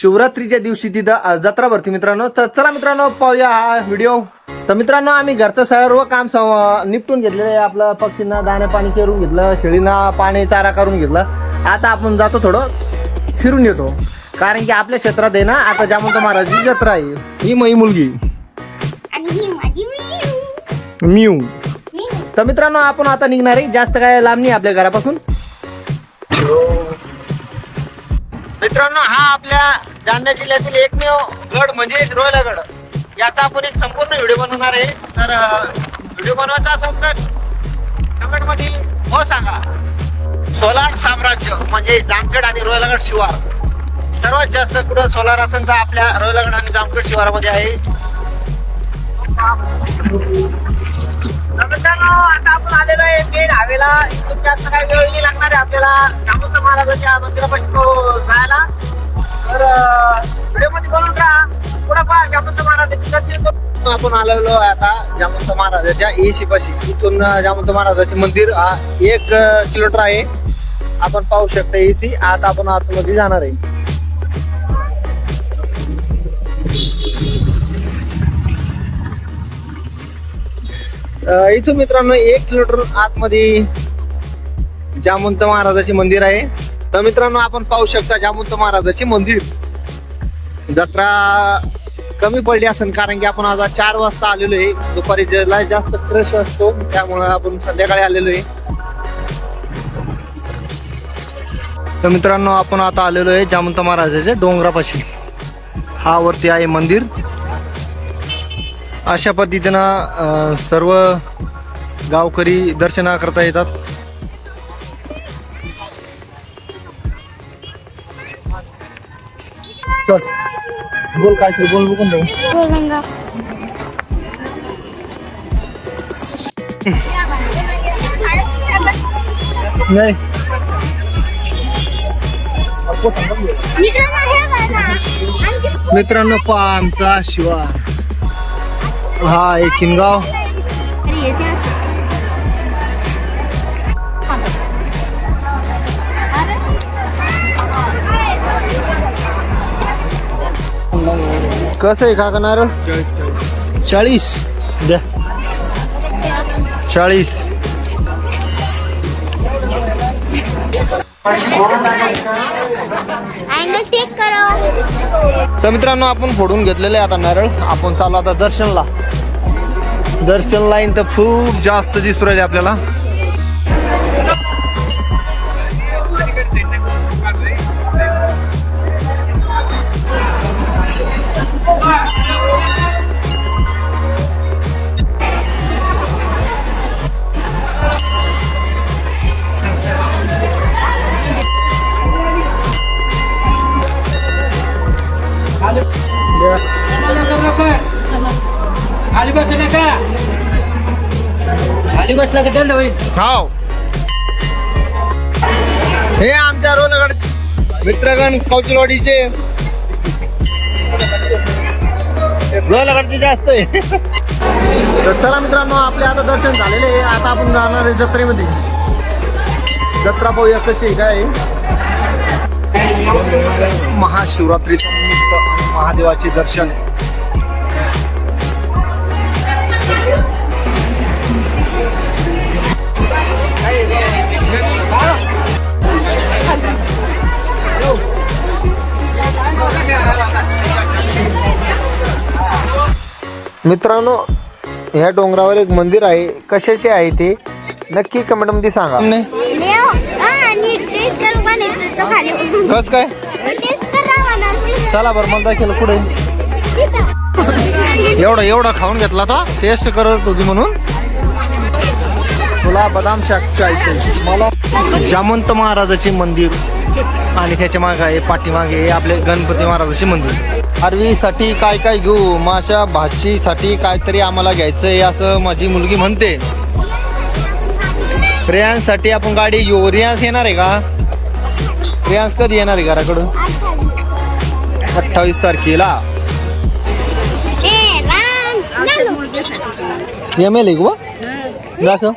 शिवरात्रीच्या दिवशी तिथं जत्रा भरती मित्रांनो. तर चला मित्रांनो पाहूया हा व्हिडिओ. तर मित्रांनो आम्ही घरचं सर्व काम निपटून घेतलेलं आहे. आपलं पक्षींना दाणे पाणी करून घेतलं, शेळींना पाणी चारा करून घेतलं. आता आपण जातो थोडं फिरून येतो, कारण की आपल्या क्षेत्रात आहे ना आता जामवंत महाराजांची जत्रा आहे. ही माझी मुलगी मिऊ. तर मित्रांनो आपण आता निघणार आहे, जास्त काय लांब नाही आपल्या घरापासून. मित्रांनो हा आपल्या जालना जिल्ह्यातील एकमेव गड म्हणजे रोयलागड. याचा आपण एक संपूर्ण व्हिडिओ बनवणार आहे. तर व्हिडिओ बनवायचा असेल तर कमेंट मध्ये हो सांगा. सोलार साम्राज्य म्हणजे जामखेड आणि रोयलागड शिवार सर्वात जास्त कुठं सोलार असेल तर आपल्या रोयलागड आणि जामखेड शिवारामध्ये आहे. आता आपण आलेलो आहे मेन हायवेला. इथून जास्त काही वेळ नाही लागणार आहे आपल्याला जामवंत महाराजांच्या मंदिरापाशी जायला. तर व्हिडिओ मध्ये बोलून राहा. पुढे पहा जामवंत महाराजांची दर्शन करू. आपण आलेलो आहे आता जामवंत महाराजांच्या एसी पाशी. इथून जामवंत महाराजांचे मंदिर 1 किलोमीटर आहे. आपण पाहू शकता एसी. आता आपण आतमध्ये जाणार आहे. इथून मित्रांनो 1 किलोमीटर आतमध्ये जामवंत महाराजाचे मंदिर आहे. तर मित्रांनो आपण पाहू शकता जामवंत महाराजाचे मंदिर. जत्रा कमी पडली असेल कारण की आपण आज 4 वाजता आलेलो आहे. दुपारी ज्याला जास्त क्रश असतो त्यामुळे आपण संध्याकाळी आलेलो आहे. तर मित्रांनो आपण आता आलेलो आहे जामवंत महाराजाच्या डोंगरापाशी. हा वरती आहे मंदिर. अशा पद्धतीनं सर्व गावकरी दर्शना करता येतात. चल बोल काय तरी बोल बघून जाऊ. नाही मित्रांनो पहा आमचा शिवार. हा एक किनगाव. कसं आहे काका नारळ? 40 द्या. 40 तर मित्रांनो आपण फोडून घेतलेले आता नारळ. आपण चालू आता दर्शनला. दर्शन लाईन तर खूप जास्त दिसू राहिली आपल्याला. खाली बसला का? खाली बसला का दंड होईल. हाव हे आमच्या रोलगड मित्रगण कौचलवाडीचे रोलगडचे जास्त आहे. तर चला मित्रांनो आपले आता दर्शन झालेले आहे. आता आपण जाणार आहे जत्रेमध्ये. जत्रा पाहूया कशी आहे काय. महाशिवरात्रीचं निमित्त महादेवाचे दर्शन. मित्रांनो ह्या डोंगरावर एक मंदिर आहे. कशाचे आहे ते नक्की कमेंट मध्ये सांगा. कस काय चला बरं मला दाखल पुढे. एवढा खाऊन घेतला तो टेस्ट करत होती म्हणून. तुला बदाम शाक खायचे. मला जामवंत महाराजाचे मंदिर आणि त्याच्या मागे आहे पाठीमागे आपले गणपती महाराजाचे मंदिर. आरवीसाठी काय काय घेऊ. माशा भाजीसाठी काहीतरी आम्हाला घ्यायचं आहे असं माझी मुलगी म्हणते. रियांसाठी आपण गाडी घेऊ. रियांस येणार आहे का? रियांस कधी येणार आहे घराकडून? 28 तारखेला. एम एल गो दाखव.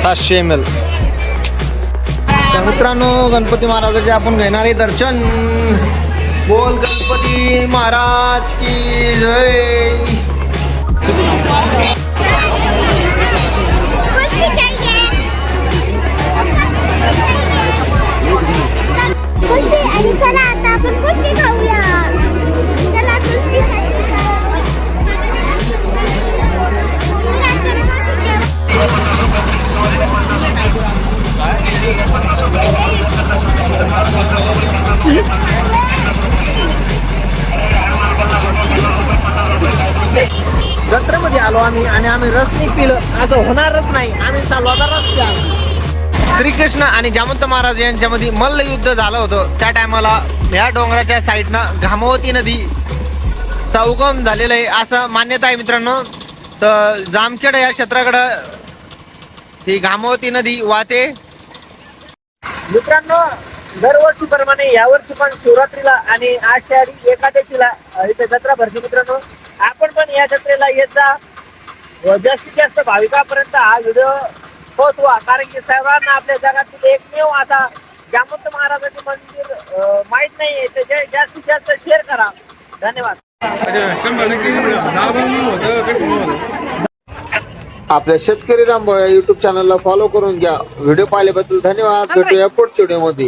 700 ml. तर मित्रांनो गणपती महाराजाचे आपण घेणारे दर्शन. बोल गणपती महाराज की जय. आणि चला आता आपण कुस्ती खाऊया. चला कुस्ती जत्रेमध्ये आलो आम्ही आणि आम्ही रस नाही पिलं असं होणारच नाही. आम्ही चालू आता रस प्यायला. श्रीकृष्ण आणि जामवंत महाराज यांच्यामध्ये मल्लयुद्ध झालं होतं. त्या टायमाला ह्या डोंगराच्या साईडनं घामावती नदीचा उगम झालेला आहे असं मान्यता आहे मित्रांनो. तर जामखेड या क्षेत्राकडं ही घामावती नदी वाहते. मित्रांनो दरवर्षीप्रमाणे यावर्षी पण शिवरात्रीला आणि आषाढी एकादशीला इथे जत्रा भरते मित्रांनो. आपण पण या जत्रेला येत जा व जास्तीत जास्त भाविकांपर्यंत हा व्हिडिओ पोहोचवा. कारण की सर्वांना आपल्या जगातील एकमेव असा जामवंत महाराजाचे मंदिर माहीत नाही. ते जास्तीत जास्त शेअर करा. धन्यवाद. आपल्या शेतकरी रामभाऊ या युट्यूब चॅनलला फॉलो करून घ्या. व्हिडिओ पाहिल्याबद्दल धन्यवाद. भेटूया पुढच्या व्हिडिओमध्ये.